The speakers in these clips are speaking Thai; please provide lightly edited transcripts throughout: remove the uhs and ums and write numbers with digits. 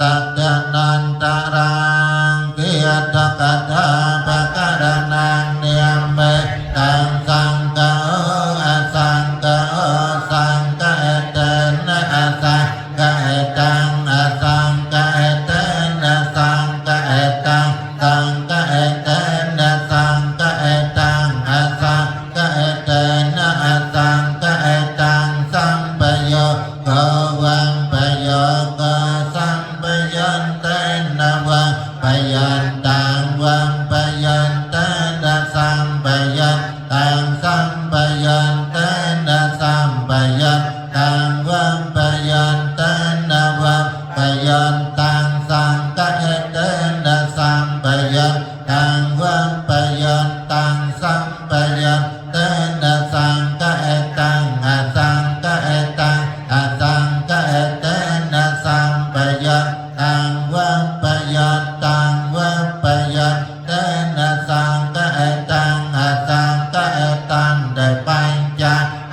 ตัจจนันตรังกิยตกัตถาปะการนังเนียมเมตังสังฆะอสังฆะสังฆะเตนะอสังฆะตังอสังฆะเตนะสังฆะตังสังฆะเตนะสังฆะตังอสังฆะเตนะอสังฆะตังสัมปโยโกวังปโยโกสัมปยันเตนะวังปยันตังวังปยันเตนะสัมปยันตังสัมปยันเตนะสัมปยันตังวังปยันเตนะวังปยันตังสังฆะเตนะสัมปยันตังวังปยันตังสัมปยันเตนะสังฆะตังอสังฆะตังอสังฆะเตนะสัมปยันตังวังปยันตังวังปยันเตนะสังฆะตังอสังฆะตังได้ปัญจ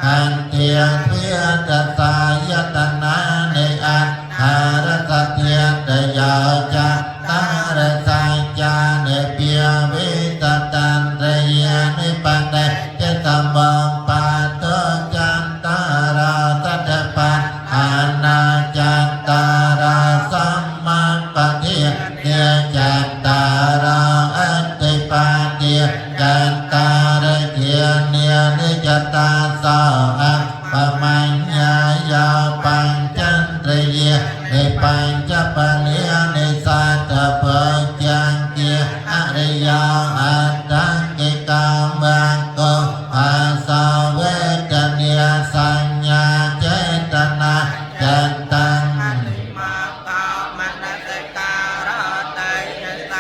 ขันธ์เทียนเพียรสายตนะในอันหารสเทียนได้ยาวจะตารสายจาในเปียวิตตันเรียนิปันเตเจตมังปาโตจันตาราสัตปันอานาจันตาราสัมมาปะเทียเทียจันตาราอัตติปาเทียจันตาระเทียเนียนิจตาสาอัปปมัญญายาปัญจันตรียในปัญจปัญญาในสัตตะปัญจังเกียอริยาอัตตังกิกามังโกอาสาเวทเนียสัญญาเจตนาจันตัง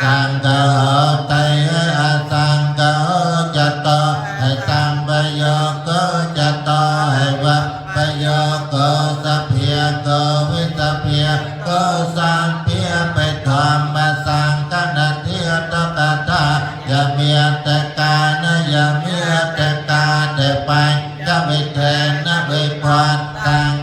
สังฆะไตอสังฆะจัตโตให้สัมปโยโกจัตโตให้วัปปโยโกสัพเพโกวิสัพเพโกสัมเพียไปธรรมสังฆนาเทียตกัตถายามีตกานะยามีตกาเดปัญจวิเทนะวิพันตัง